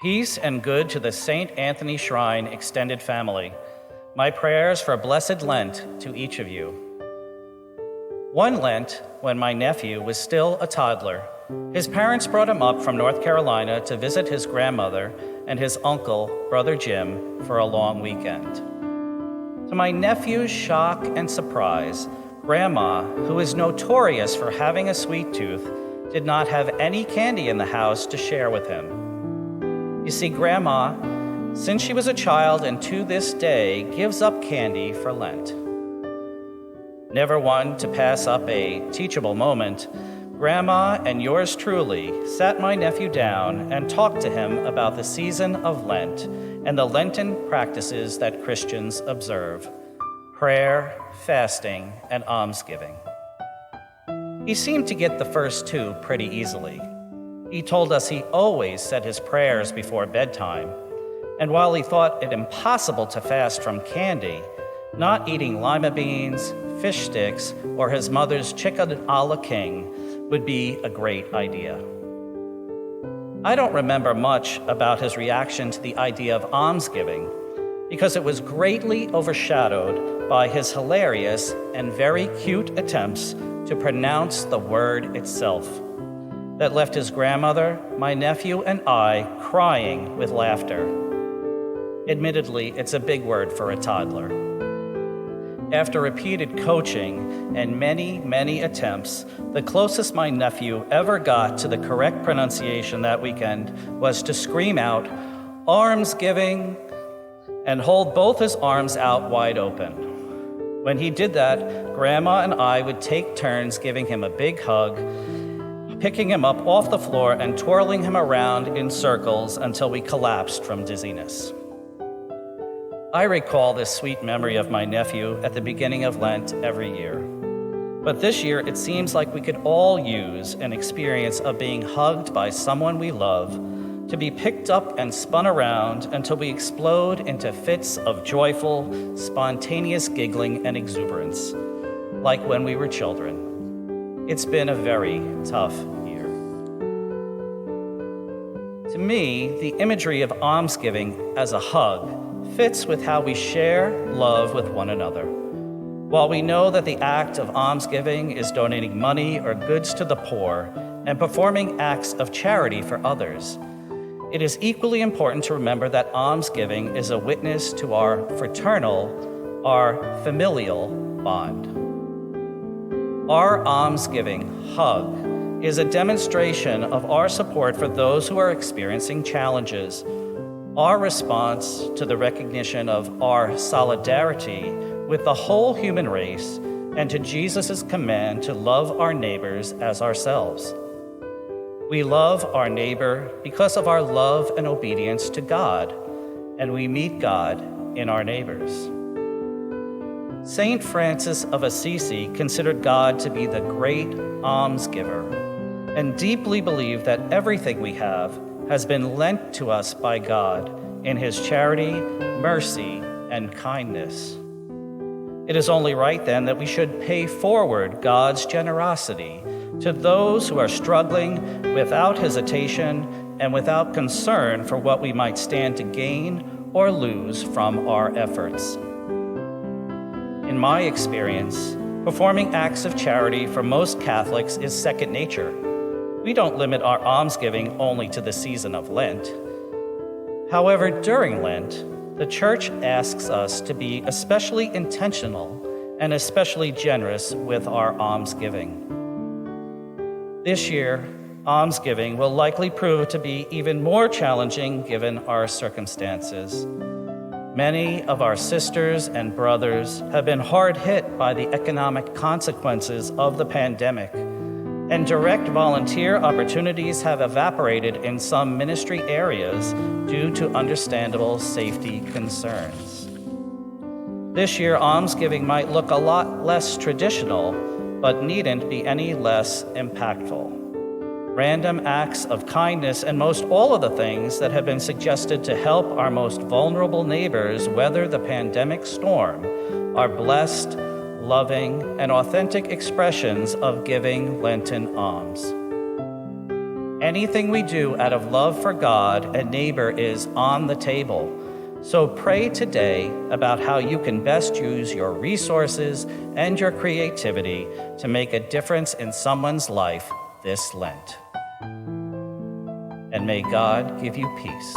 Peace and good to the St. Anthony Shrine extended family. My prayers for a blessed Lent to each of you. One Lent, when my nephew was still a toddler, his parents brought him up from North Carolina to visit his grandmother and his uncle, Brother Jim, for a long weekend. To my nephew's shock and surprise, Grandma, who is notorious for having a sweet tooth, did not have any candy in the house to share with him. You see, Grandma, since she was a child and to this day, gives up candy for Lent. Never one to pass up a teachable moment, Grandma and yours truly sat my nephew down and talked to him about the season of Lent and the Lenten practices that Christians observe: prayer, fasting, and almsgiving. He seemed to get the first two pretty easily. He told us he always said his prayers before bedtime, and while he thought it impossible to fast from candy, not eating lima beans, fish sticks, or his mother's chicken a la king would be a great idea. I don't remember much about his reaction to the idea of almsgiving because it was greatly overshadowed by his hilarious and very cute attempts to pronounce the word itself that left his grandmother, my nephew, and I crying with laughter. Admittedly, it's a big word for a toddler. After repeated coaching and many attempts, the closest my nephew ever got to the correct pronunciation that weekend was to scream out, "Almsgiving," and hold both his arms out wide open. When he did that, Grandma and I would take turns giving him a big hug, picking him up off the floor and twirling him around in circles until we collapsed from dizziness. I recall this sweet memory of my nephew at the beginning of Lent every year. But this year, it seems like we could all use an experience of being hugged by someone we love, to be picked up and spun around until we explode into fits of joyful, spontaneous giggling and exuberance, like when we were children. It's been a very tough year. To me, the imagery of almsgiving as a hug fits with how we share love with one another. While we know that the act of almsgiving is donating money or goods to the poor and performing acts of charity for others, it is equally important to remember that almsgiving is a witness to our fraternal, our familial bond. Our almsgiving hug is a demonstration of our support for those who are experiencing challenges, our response to the recognition of our solidarity with the whole human race and to Jesus' command to love our neighbors as ourselves. We love our neighbor because of our love and obedience to God, and we meet God in our neighbors. Saint Francis of Assisi considered God to be the great almsgiver and deeply believed that everything we have has been lent to us by God in his charity, mercy, and kindness. It is only right then that we should pay forward God's generosity to those who are struggling without hesitation and without concern for what we might stand to gain or lose from our efforts. In my experience, performing acts of charity for most Catholics is second nature. We don't limit our almsgiving only to the season of Lent. However, during Lent, the Church asks us to be especially intentional and especially generous with our almsgiving. This year, almsgiving will likely prove to be even more challenging given our circumstances. Many of our sisters and brothers have been hard hit by the economic consequences of the pandemic, and direct volunteer opportunities have evaporated in some ministry areas due to understandable safety concerns. This year, almsgiving might look a lot less traditional, but needn't be any less impactful. Random acts of kindness and most all of the things that have been suggested to help our most vulnerable neighbors weather the pandemic storm are blessed, loving, and authentic expressions of giving Lenten alms. Anything we do out of love for God and neighbor is on the table. So pray today about how you can best use your resources and your creativity to make a difference in someone's life this Lent. And may God give you peace.